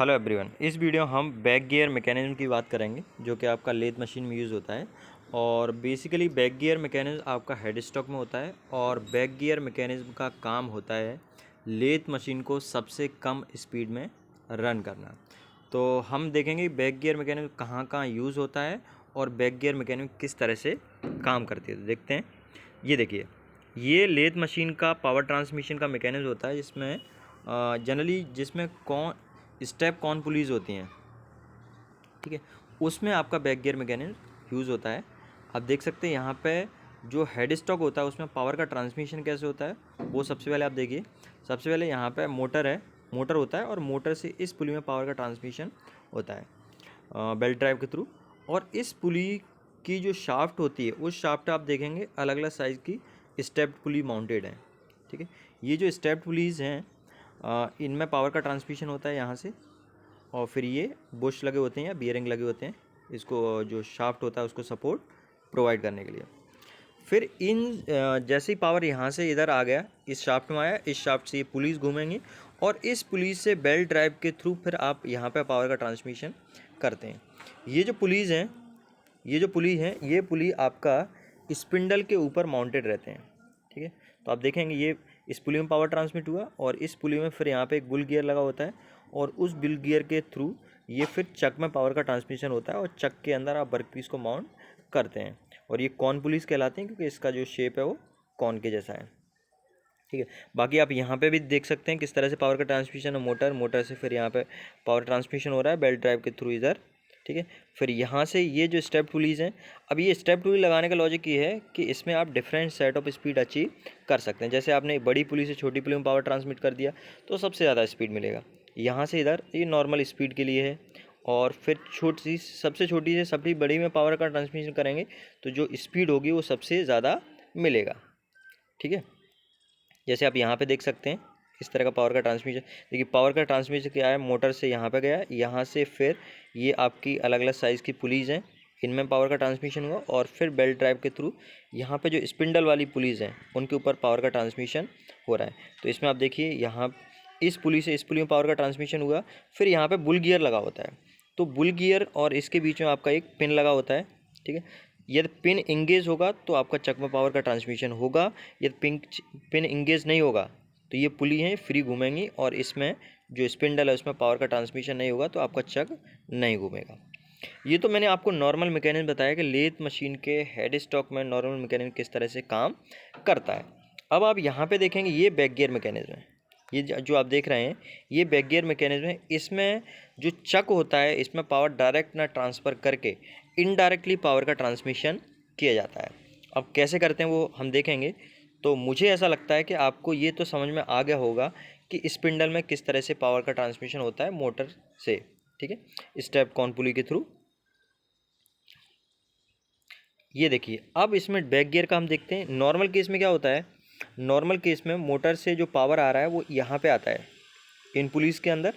Hello everyone, इस video हम back gear mechanism की बात करेंगे जो कि आपका लेथ मशीन में यूज़ होता है। और बेसिकली बैक गियर मैकेनिज्म आपका हेड स्टॉक में होता है और बैक गियर मैकेनिज्म का काम होता है लेथ मशीन को सबसे कम स्पीड में रन करना। तो हम देखेंगे बैक गियर मैकेनिज्म कहाँ कहाँ यूज़ होता है और बैक गियर मैकेनिज्म किस तरह से काम करती है। तो देखते हैं। ये देखिए, ये लेथ मशीन का पावर ट्रांसमिशन का मैकेनिज्म होता है जिसमें जनरली जिसमें स्टेप कॉर्न पुलीज होती हैं, ठीक है, उसमें आपका बैक गियर मैकेनिज्म यूज़ होता है। आप देख सकते हैं यहाँ पे जो हेड स्टॉक होता है उसमें पावर का ट्रांसमिशन कैसे होता है वो सबसे पहले आप देखिए। सबसे पहले यहाँ पे मोटर होता है और मोटर से इस पुली में पावर का ट्रांसमिशन होता है बेल्ट ड्राइव के थ्रू। और इस पुली की जो शाफ्ट होती है उस शाफ्ट आप देखेंगे अलग अलग साइज़ की स्टेप्ड पुली माउंटेड है, ठीक है। ये जो स्टेप्ड पुलीज़ हैं इनमें पावर का ट्रांसमिशन होता है यहाँ से, और फिर ये बुश लगे होते हैं या बियरिंग लगे होते हैं इसको जो शाफ्ट होता है उसको सपोर्ट प्रोवाइड करने के लिए। फिर जैसे ही पावर यहाँ से इधर आ गया, इस शाफ्ट में आया, इस शाफ्ट से ये पुलिस घूमेंगी और इस पुलिस से बेल्ट ड्राइव के थ्रू फिर आप यहाँ पे पावर का ट्रांसमिशन करते हैं। ये जो पुलिस हैं, ये पुली आपका स्पिंडल के ऊपर माउंटेड रहते हैं, ठीक है। तो आप देखेंगे ये इस पुली में पावर ट्रांसमिट हुआ और इस पुली में फिर यहाँ पे एक बुल गियर लगा होता है और उस बुल गियर के थ्रू ये फिर चक में पावर का ट्रांसमिशन होता है और चक के अंदर आप वर्क पीस को माउंट करते हैं। और ये कॉर्न पुलिस कहलाते हैं क्योंकि इसका जो शेप है वो कॉर्न के जैसा है, ठीक है। बाकी आप यहाँ पे भी देख सकते हैं किस तरह से पावर का ट्रांसमिशन है। मोटर से फिर यहाँ पे पावर ट्रांसमिशन हो रहा है बेल्ट ड्राइव के थ्रू इधर, ठीक है। फिर यहाँ से ये जो स्टेप पुलीज हैं, अब ये स्टेप पुली लगाने का लॉजिक ये है कि इसमें आप different set of speed achieve कर सकते हैं। जैसे आपने बड़ी पुली से छोटी पुली में पावर ट्रांसमिट कर दिया तो सबसे ज़्यादा स्पीड मिलेगा। यहाँ से इधर ये नॉर्मल स्पीड के लिए है, और फिर सबसे छोटी से सबसे बड़ी में पावर का ट्रांसमिशन करेंगे तो जो स्पीड होगी वो सबसे ज़्यादा मिलेगा, ठीक है। जैसे आप यहाँ पे देख सकते हैं इस तरह का पावर का ट्रांसमिशन। देखिए पावर का ट्रांसमिशन क्या है, मोटर से यहाँ पे गया, यहाँ से फिर ये आपकी अलग अलग साइज़ की पुलीज़ हैं, इनमें पावर का ट्रांसमिशन हुआ और फिर बेल्ट ड्राइव के थ्रू यहाँ पे जो स्पिंडल वाली पुलीज़ हैं उनके ऊपर पावर का ट्रांसमिशन हो रहा है। तो इसमें आप देखिए यहाँ इस पुली से इस पुली में पावर का ट्रांसमिशन हुआ, फिर यहाँ पर बुल गियर लगा होता है। तो बुल गियर और इसके बीच में आपका एक पिन लगा होता है, ठीक है। यदि पिन इंगेज होगा तो आपका चक में पावर का ट्रांसमिशन होगा, यदि पिन इंगेज नहीं होगा तो ये पुली हैं फ्री घूमेंगी और इसमें जो स्पिंडल है उसमें पावर का ट्रांसमिशन नहीं होगा तो आपका चक नहीं घूमेगा। ये तो मैंने आपको नॉर्मल मैकेनिज्म बताया कि लेथ मशीन के हेड स्टॉक में नॉर्मल मैकेनिज्म किस तरह से काम करता है। अब आप यहाँ पे देखेंगे ये बैक गियर मैकेनिज्म है। ये जो आप देख रहे हैं ये बैक गियर मैकेनिज्म है। इसमें जो चक होता है इसमें पावर डायरेक्ट ना ट्रांसफ़र करके इनडायरेक्टली पावर का ट्रांसमिशन किया जाता है। अब कैसे करते हैं वो हम देखेंगे। तो मुझे ऐसा लगता है कि आपको ये तो समझ में आ गया होगा कि स्पिंडल में किस तरह से पावर का ट्रांसमिशन होता है मोटर से, ठीक है, स्टेप कॉर्न पुली के थ्रू। ये देखिए अब इसमें बैक गियर का हम देखते हैं। नॉर्मल केस में क्या होता है, नॉर्मल केस में मोटर से जो पावर आ रहा है वो यहाँ पे आता है इन पुलिस के अंदर,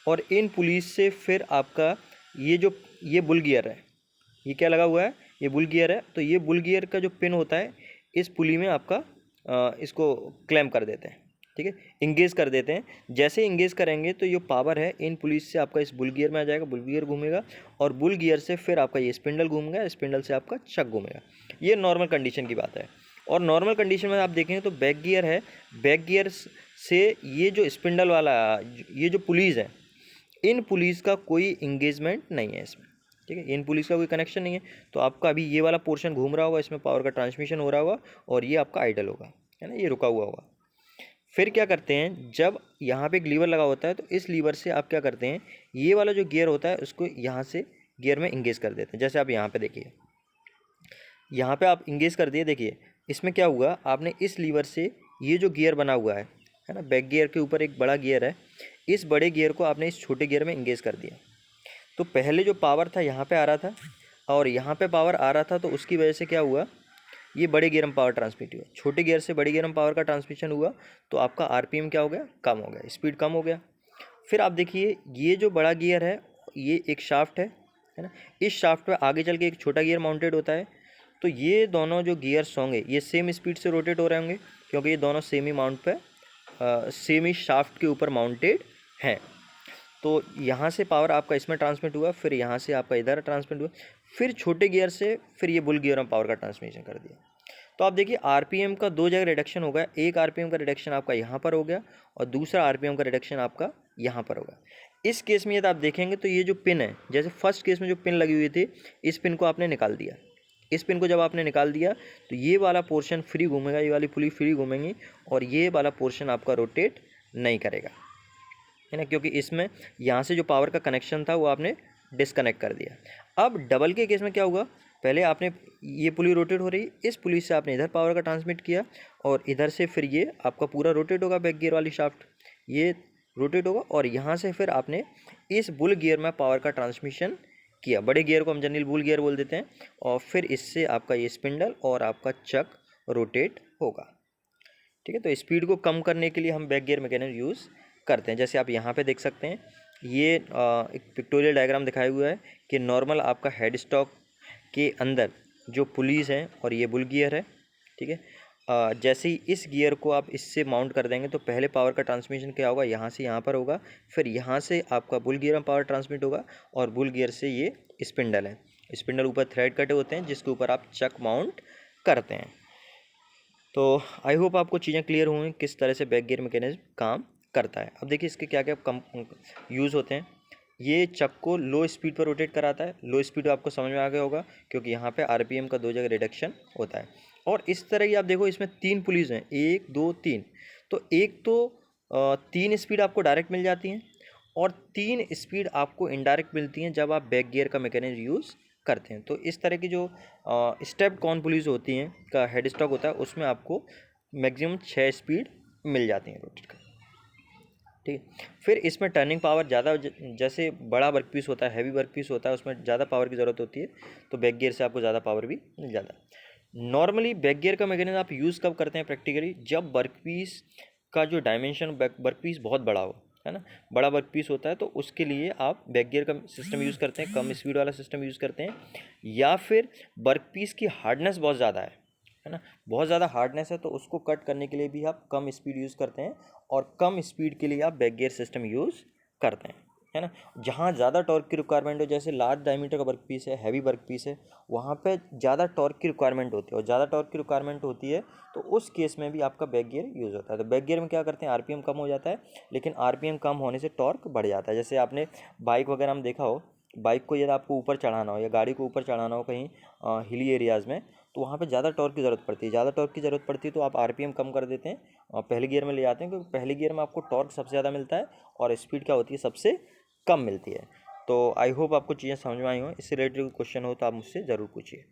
और इन पुलिस से फिर आपका ये बुल गियर है, ये क्या लगा हुआ है, ये बुल गियर है। तो ये बुल गियर का जो पिन होता है इस पुली में आपका इसको क्लैम कर देते हैं, ठीक है, इंगेज कर देते हैं। जैसे इंगेज करेंगे तो ये पावर है इन पुलिस से आपका इस बुल गियर में आ जाएगा, बुल गियर घूमेगा और बुल गियर से फिर आपका ये स्पिंडल घूमेगा, स्पिंडल से आपका चक घूमेगा। ये नॉर्मल कंडीशन की बात है। और नॉर्मल कंडीशन में आप देखेंगे तो बैक गियर है, बैक गियर से ये जो स्पिंडल वाला ये जो पुलिस है इन पुलिस का कोई इंगेजमेंट नहीं है इसमें, ठीक है, इन पुलिस का कोई कनेक्शन नहीं है। तो आपका अभी ये वाला पोर्शन घूम रहा होगा, इसमें पावर का ट्रांसमिशन हो रहा होगा और ये आपका आइडल होगा, है ना, ये रुका हुआ होगा। फिर क्या करते हैं, जब यहाँ पे एक लीवर लगा होता है तो इस लीवर से आप क्या करते हैं, ये वाला जो गियर होता है उसको यहाँ से गियर में इंगेज कर देते हैं। जैसे आप यहाँ पे देखिए, यहाँ पे आप इंगेज कर दिए। देखिए इसमें क्या हुआ, आपने इस लीवर से ये जो गियर बना हुआ है ना, बैक गियर के ऊपर एक बड़ा गियर है, इस बड़े गियर को आपने इस छोटे गियर में इंगेज कर दिया। तो पहले जो पावर था यहाँ पे आ रहा था और यहाँ पे पावर आ रहा था, तो उसकी वजह से क्या हुआ, ये बड़े गियर में पावर ट्रांसमिट हुआ, छोटे गियर से बड़े गियर में पावर का ट्रांसमिशन हुआ, तो आपका आरपीएम क्या हो गया, कम हो गया, स्पीड कम हो गया। फिर आप देखिए ये जो बड़ा गियर है ये एक शाफ्ट है ना, इस शाफ्ट पे आगे चल के एक छोटा गियर माउंटेड होता है। तो ये दोनों जो गियर्स होंगे ये सेम स्पीड से रोटेट हो रहे होंगे क्योंकि ये दोनों सेम ही माउंट पे सेम ही शाफ्ट के ऊपर माउंटेड हैं। तो यहाँ से पावर आपका इसमें ट्रांसमिट हुआ, फिर यहाँ से आपका इधर ट्रांसमिट हुआ, फिर छोटे गियर से फिर ये बुल गियर में पावर का ट्रांसमिशन कर दिया। तो आप देखिए आरपीएम का 2 जगह रिडक्शन हो गया, एक आरपीएम का रिडक्शन आपका यहाँ पर हो गया और दूसरा आरपीएम का रिडक्शन आपका यहाँ पर होगा। इस केस में यदि आप देखेंगे तो ये जो पिन है, जैसे फर्स्ट केस में जो पिन लगी हुई थी, इस पिन को आपने निकाल दिया। इस पिन को जब आपने निकाल दिया तो ये वाला पोर्शन फ्री घूमेगा, ये वाली पुली फ्री घूमेंगी और ये वाला पोर्शन आपका रोटेट नहीं करेगा, है ना, क्योंकि इसमें यहाँ से जो पावर का कनेक्शन था वो आपने डिस्कनेक्ट कर दिया। अब डबल के केस में क्या होगा, पहले आपने ये पुली रोटेट हो रही, इस पुली से आपने इधर पावर का ट्रांसमिट किया और इधर से फिर ये आपका पूरा रोटेट होगा, बैक गियर वाली शाफ्ट ये रोटेट होगा और यहाँ से फिर आपने इस बुल गियर में पावर का ट्रांसमिशन किया। बड़े गियर को हम जनरल बुल गियर बोल देते हैं और फिर इससे आपका ये स्पिंडल और आपका चक रोटेट होगा। ठीक है, तो स्पीड को कम करने के लिए हम बैक गियर मैकेनिज्म यूज़ करते हैं। जैसे आप यहाँ पे देख सकते हैं, ये एक पिक्टोरियल डायग्राम दिखाया हुआ है कि नॉर्मल आपका हेड स्टॉक के अंदर जो पुलीज हैं और ये बुल गियर है। ठीक है, जैसे ही इस गियर को आप इससे माउंट कर देंगे तो पहले पावर का ट्रांसमिशन क्या होगा, यहाँ से यहाँ पर होगा, फिर यहाँ से आपका बुल गियर में पावर ट्रांसमिट होगा और बुल गियर से ये स्पिंडल है, स्पिंडल ऊपर थ्रेड कटे होते हैं जिसके ऊपर आप चक माउंट करते हैं। तो आई होप आपको चीज़ें क्लियर हुई किस तरह से बैक गियर मैकेनिज्म काम करता है। अब देखिए इसके क्या क्या कम यूज़ होते हैं। ये चक को लो स्पीड पर रोटेट कराता है, लो स्पीड आपको समझ में आ गया होगा क्योंकि यहाँ पे आरपीएम का 2 जगह रिडक्शन होता है। और इस तरह की आप देखो इसमें 3 पुलिस हैं, 1 2 3। तो एक तो 3 स्पीड आपको डायरेक्ट मिल जाती हैं और 3 स्पीड आपको इनडायरेक्ट मिलती हैं जब आप बैक गियर का मैकेनिज्म यूज़ करते हैं। तो इस तरह की जो स्टेप्ड कॉर्न पुलिस होती हैं का हेड स्टॉक होता है उसमें आपको मैक्सिमम 6 स्पीड मिल जाती हैं रोटेट कर। ठीक है, फिर इसमें टर्निंग पावर ज़्यादा, जैसे बड़ा वर्कपीस होता है, हैवी वर्कपीस होता है, उसमें ज़्यादा पावर की ज़रूरत होती है, तो बैक गियर से आपको ज़्यादा पावर भी मिल जाता है। नॉर्मली बैक गियर का मैकेनिज्म आप यूज़ कब करते हैं प्रैक्टिकली, जब वर्कपीस का जो डायमेंशन वर्कपीस बहुत बड़ा हो, है ना, बड़ा वर्कपीस होता है तो उसके लिए आप बैक गियर का सिस्टम यूज़ करते हैं, कम स्पीड वाला सिस्टम यूज़ करते हैं। या फिर वर्कपीस की हार्डनेस बहुत ज़्यादा है ना, बहुत ज़्यादा हार्डनेस है तो उसको कट करने के लिए भी आप कम स्पीड यूज़ करते हैं और कम स्पीड के लिए आप बैक गियर सिस्टम यूज़ करते हैं, है ना। जहाँ ज़्यादा टॉर्क की रिक्वायरमेंट हो, जैसे लार्ज डायमीटर का वर्क पीस है, हैवी वर्क पीस है, वहाँ पे ज़्यादा टॉर्क की रिक्वायरमेंट होती है और ज़्यादा टॉर्क की रिक्वायरमेंट होती है तो उस केस में भी आपका बैक गियर यूज़ होता है। तो बैक गियर में क्या करते हैं, आरपीएम कम हो जाता है, लेकिन आरपीएम कम होने से टॉर्क बढ़ जाता है। जैसे आपने बाइक वगैरह में देखा हो, बाइक को यदि आपको ऊपर चढ़ाना हो या गाड़ी को ऊपर चढ़ाना हो कहीं हिली एरियाज़ में, तो वहाँ पे ज़्यादा टॉर्क की ज़रूरत पड़ती है। ज़्यादा टॉर्क की ज़रूरत पड़ती है तो आप आरपीएम कम कर देते हैं और पहले गियर में ले जाते हैं, क्योंकि पहले गियर में आपको टॉर्क सबसे ज़्यादा मिलता है और स्पीड क्या होती है, सबसे कम मिलती है। तो आई होप आपको चीज़ें समझ में आई हो। इससे रिलेटेड कोई क्वेश्चन हो तो आप मुझसे ज़रूर पूछिए।